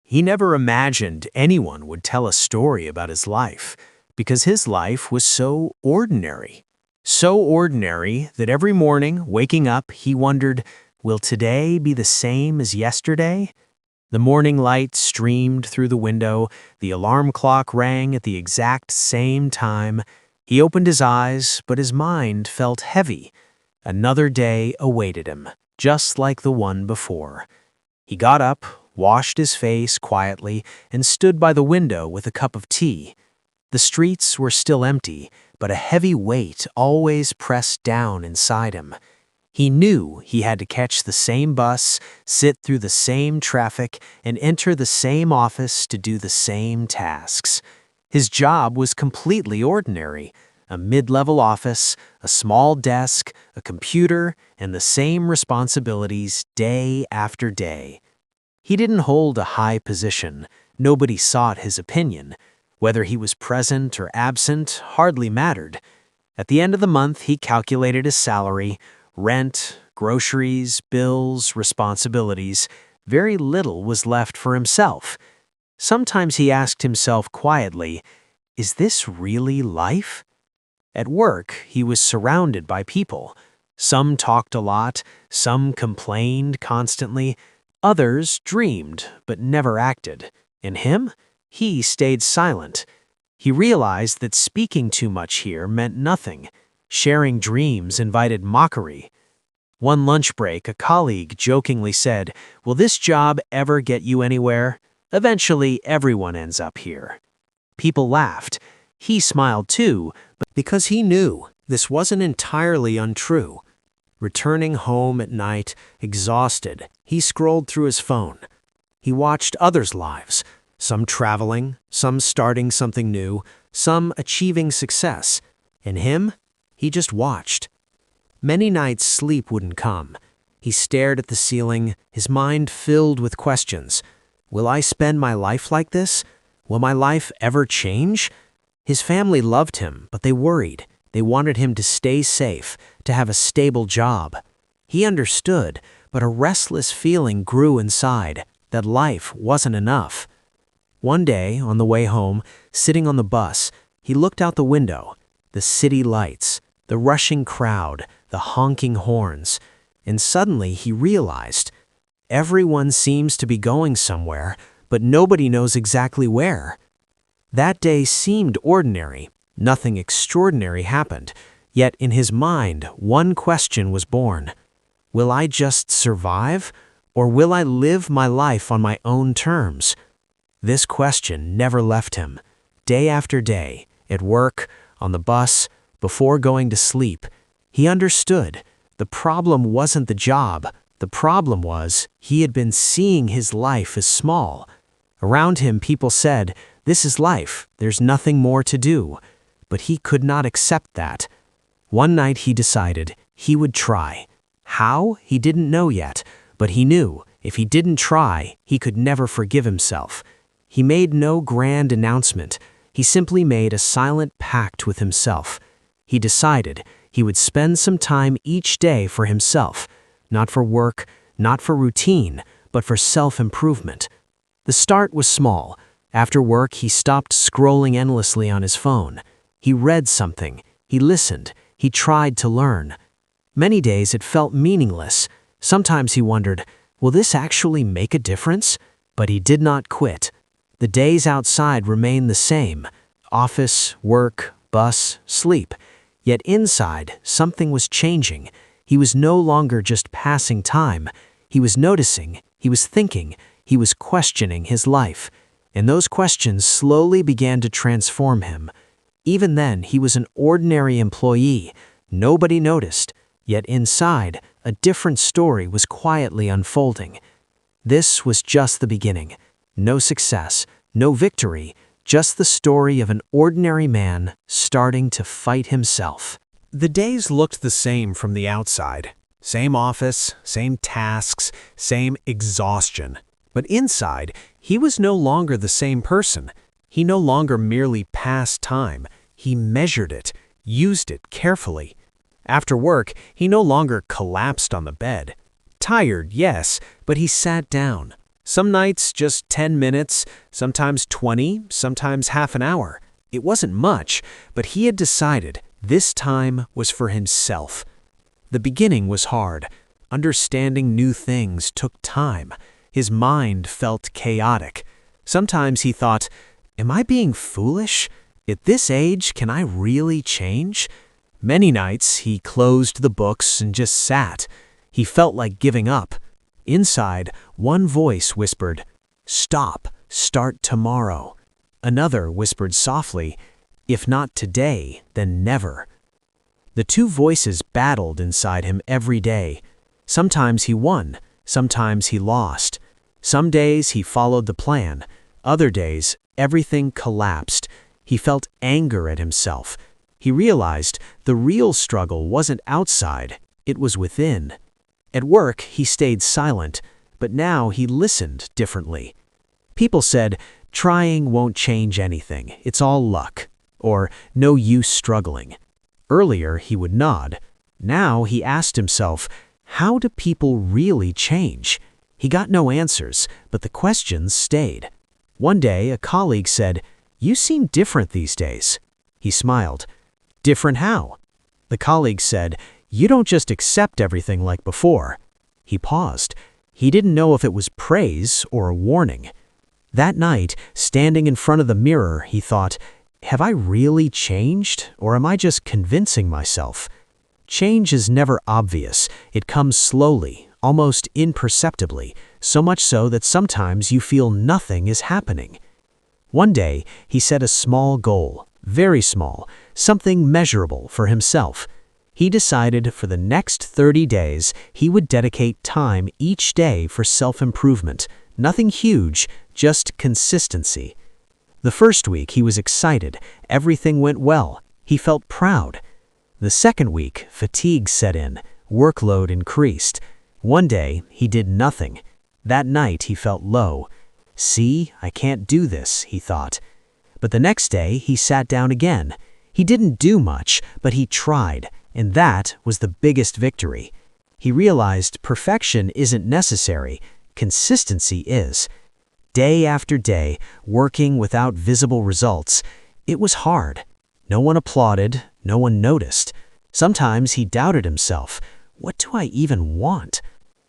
He never imagined anyone would tell a story about his life, because his life was so ordinary. So ordinary that every morning, waking up, he wondered, will today be the same as yesterday? The morning light streamed through the window, the alarm clock rang at the exact same time. He opened his eyes, but his mind felt heavy. Another day awaited him, just like the one before. He got up, washed his face quietly, and stood by the window with a cup of tea. The streets were still empty, but a heavy weight always pressed down inside him. He knew he had to catch the same bus, sit through the same traffic, and enter the same office to do the same tasks. His job was completely ordinary. A mid-level office, a small desk, a computer, and the same responsibilities day after day. He didn't hold a high position. Nobody sought his opinion. Whether he was present or absent hardly mattered. At the end of the month, he calculated his salary, rent, groceries, bills, responsibilities. Very little was left for himself. Sometimes he asked himself quietly, is this really life? At work, he was surrounded by people. Some talked a lot, some complained constantly, others dreamed but never acted. And him? He stayed silent. He realized that speaking too much here meant nothing. Sharing dreams invited mockery. One lunch break, a colleague jokingly said, "Will this job ever get you anywhere? Eventually, everyone ends up here." People laughed. He smiled too, but because he knew this wasn't entirely untrue. Returning home at night, exhausted, he scrolled through his phone. He watched others' lives, some traveling, some starting something new, some achieving success. And him? He just watched. Many nights sleep wouldn't come. He stared at the ceiling, his mind filled with questions. Will I spend my life like this? Will my life ever change? His family loved him, but they worried. They wanted him to stay safe, to have a stable job. He understood, but a restless feeling grew inside, that life wasn't enough. One day, on the way home, sitting on the bus, he looked out the window. The city lights, the rushing crowd, the honking horns. And suddenly he realized, everyone seems to be going somewhere, but nobody knows exactly where. That day seemed ordinary. Nothing extraordinary happened. Yet in his mind, one question was born. Will I just survive? Or will I live my life on my own terms? This question never left him. Day after day, at work, on the bus, before going to sleep, he understood. The problem wasn't the job. The problem was he had been seeing his life as small. Around him, people said, "This is life. There's nothing more to do." But he could not accept that. One night he decided he would try. How? He didn't know yet, but he knew if he didn't try, he could never forgive himself. He made no grand announcement. He simply made a silent pact with himself. He decided he would spend some time each day for himself, not for work, not for routine, but for self-improvement. The start was small. After work, he stopped scrolling endlessly on his phone. He read something. He listened. He tried to learn. Many days it felt meaningless. Sometimes he wondered, will this actually make a difference? But he did not quit. The days outside remained the same. Office, work, bus, sleep. Yet inside, something was changing. He was no longer just passing time. He was noticing. He was thinking. He was questioning his life. And those questions slowly began to transform him. Even then, he was an ordinary employee. Nobody noticed. Yet inside, a different story was quietly unfolding. This was just the beginning. No success, no victory, just the story of an ordinary man starting to fight himself. The days looked the same from the outside. Same office, same tasks, same exhaustion. But inside, he was no longer the same person. He no longer merely passed time. He measured it, used it carefully. After work, he no longer collapsed on the bed. Tired, yes, but he sat down. Some nights just 10 minutes, sometimes 20, sometimes half an hour. It wasn't much, but he had decided this time was for himself. The beginning was hard. Understanding new things took time. His mind felt chaotic. Sometimes he thought, am I being foolish? At this age, can I really change? Many nights he closed the books and just sat. He felt like giving up. Inside, one voice whispered, "Stop, start tomorrow." Another whispered softly, "If not today, then never." The two voices battled inside him every day. Sometimes he won, sometimes he lost. Some days he followed the plan. Other days, everything collapsed. He felt anger at himself. He realized the real struggle wasn't outside, it was within. At work, he stayed silent, but now he listened differently. People said, "Trying won't change anything, it's all luck," or "No use struggling." Earlier, he would nod. Now he asked himself, how do people really change? He got no answers, but the questions stayed. One day, a colleague said, "You seem different these days." He smiled. "Different how?" The colleague said, "You don't just accept everything like before." He paused. He didn't know if it was praise or a warning. That night, standing in front of the mirror, he thought, have I really changed, or am I just convincing myself? Change is never obvious. It comes slowly, almost imperceptibly, so much so that sometimes you feel nothing is happening. One day, he set a small goal, very small, something measurable for himself. He decided for the next 30 days he would dedicate time each day for self-improvement. Nothing huge, just consistency. The first week he was excited. Everything went well. He felt proud. The second week, fatigue set in. Workload increased. One day, he did nothing. That night, he felt low. "See, I can't do this," he thought. But the next day, he sat down again. He didn't do much, but he tried, and that was the biggest victory. He realized perfection isn't necessary. Consistency is. Day after day, working without visible results, it was hard. No one applauded, no one noticed. Sometimes he doubted himself. What do I even want?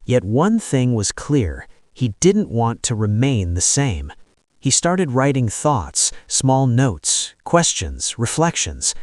Yet one thing was clear. He didn't want to remain the same. He started writing thoughts, small notes, questions, reflections.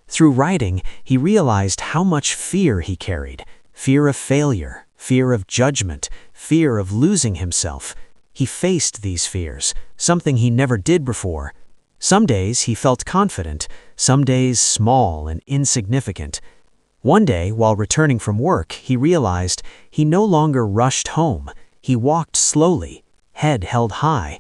Through writing, he realized how much fear he carried. Fear of failure, fear of judgment, fear of losing himself. He faced these fears, something he never did before. Some days he felt confident, some days small and insignificant. One day, while returning from work, he realized he no longer rushed home. He walked slowly, head held high.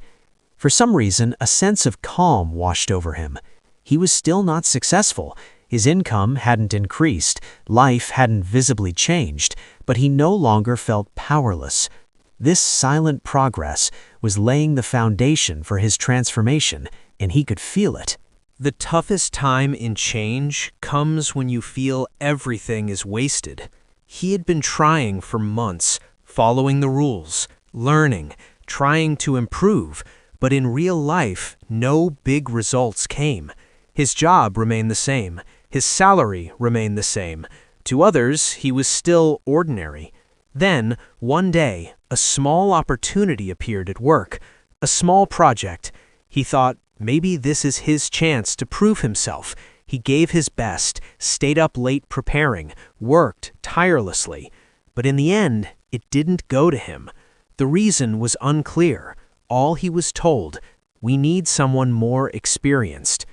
For some reason, a sense of calm washed over him. He was still not successful. His income hadn't increased, life hadn't visibly changed, but he no longer felt powerless. This silent progress was laying the foundation for his transformation, and he could feel it. The toughest time in change comes when you feel everything is wasted. He had been trying for months, following the rules, learning, trying to improve, but in real life, no big results came. His job remained the same. His salary remained the same. To others, he was still ordinary. Then, one day, a small opportunity appeared at work, a small project. He thought, maybe this is his chance to prove himself. He gave his best, stayed up late preparing, worked tirelessly. But in the end, it didn't go to him. The reason was unclear. All he was told, we need someone more experienced.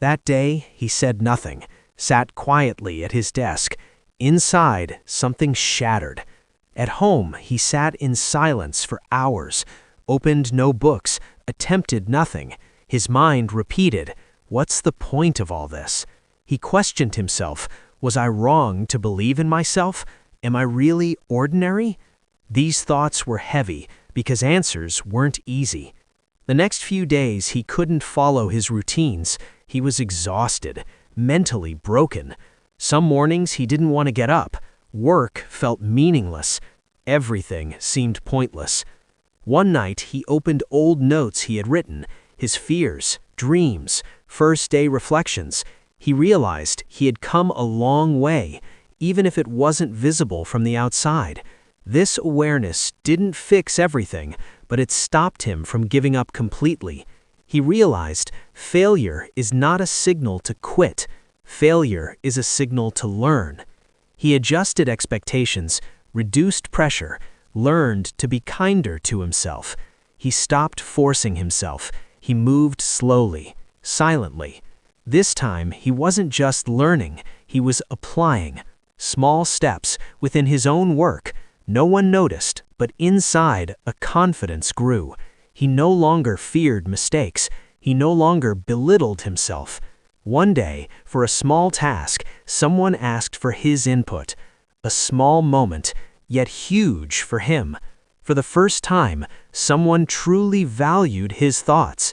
That day, he said nothing, sat quietly at his desk. Inside, something shattered. At home, he sat in silence for hours, opened no books, attempted nothing. His mind repeated, what's the point of all this? He questioned himself, was I wrong to believe in myself? Am I really ordinary? These thoughts were heavy because answers weren't easy. The next few days, he couldn't follow his routines. He was exhausted, mentally broken. Some mornings he didn't want to get up. Work felt meaningless. Everything seemed pointless. One night, he opened old notes he had written, his fears, dreams, first-day reflections. He realized he had come a long way, even if it wasn't visible from the outside. This awareness didn't fix everything, but it stopped him from giving up completely. He realized failure is not a signal to quit. Failure is a signal to learn. He adjusted expectations, reduced pressure, learned to be kinder to himself. He stopped forcing himself. He moved slowly, silently. This time, he wasn't just learning, he was applying. Small steps within his own work. No one noticed, but inside, a confidence grew. He no longer feared mistakes. He no longer belittled himself. One day, for a small task, someone asked for his input. A small moment, yet huge for him. For the first time, someone truly valued his thoughts.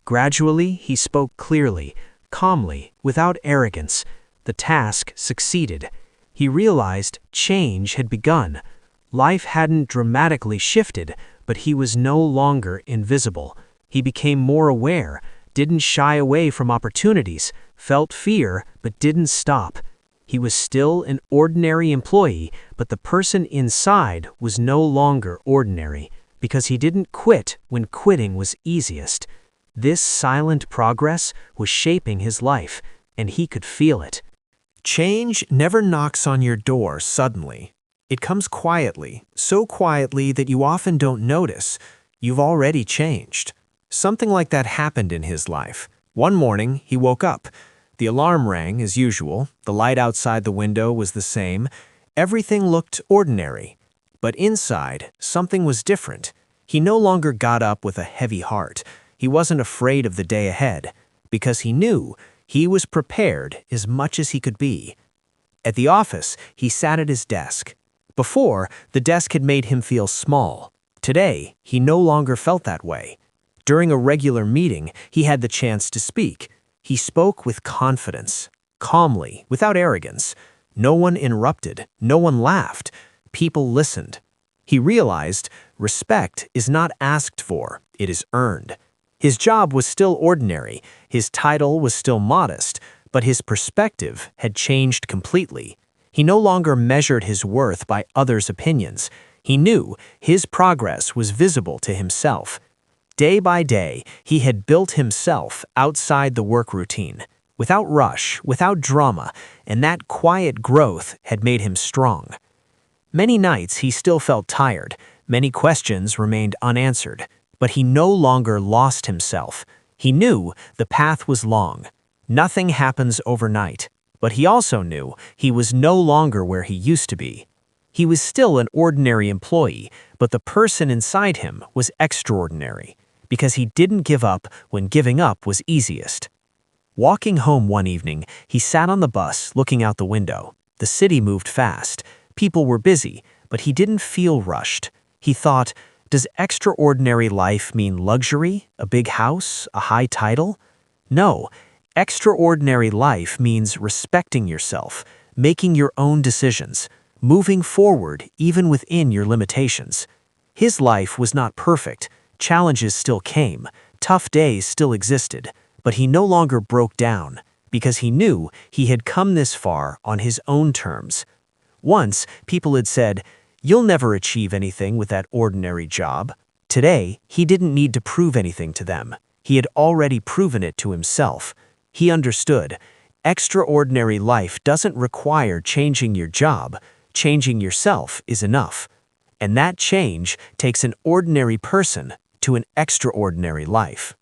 Gradually, he spoke clearly, calmly, without arrogance. The task succeeded. He realized change had begun. Life hadn't dramatically shifted, but he was no longer invisible. He became more aware, didn't shy away from opportunities, felt fear, but didn't stop. He was still an ordinary employee, but the person inside was no longer ordinary, because he didn't quit when quitting was easiest. This silent progress was shaping his life, and he could feel it. Change never knocks on your door suddenly. It comes quietly, so quietly that you often don't notice. You've already changed. Something like that happened in his life. One morning, he woke up. The alarm rang as usual. The light outside the window was the same. Everything looked ordinary. But inside, something was different. He no longer got up with a heavy heart. He wasn't afraid of the day ahead, because he knew he was prepared as much as he could be. At the office, he sat at his desk. Before, the desk had made him feel small. Today, he no longer felt that way. During a regular meeting, he had the chance to speak. He spoke with confidence, calmly, without arrogance. No one interrupted, no one laughed. People listened. He realized respect is not asked for, it is earned. His job was still ordinary, his title was still modest, but his perspective had changed completely. He no longer measured his worth by others' opinions. He knew his progress was visible to himself. Day by day, he had built himself outside the work routine, without rush, without drama, and that quiet growth had made him strong. Many nights he still felt tired, many questions remained unanswered, but he no longer lost himself. He knew the path was long. Nothing happens overnight, but he also knew he was no longer where he used to be. He was still an ordinary employee, but the person inside him was extraordinary, because he didn't give up when giving up was easiest. Walking home one evening, he sat on the bus looking out the window. The city moved fast. People were busy, but he didn't feel rushed. He thought, does extraordinary life mean luxury, a big house, a high title? No, extraordinary life means respecting yourself, making your own decisions, moving forward even within your limitations. His life was not perfect. Challenges still came, tough days still existed, but he no longer broke down because he knew he had come this far on his own terms. Once, people had said, "You'll never achieve anything with that ordinary job." Today, he didn't need to prove anything to them. He had already proven it to himself. He understood, extraordinary life doesn't require changing your job. Changing yourself is enough. And that change takes an ordinary person to an extraordinary life.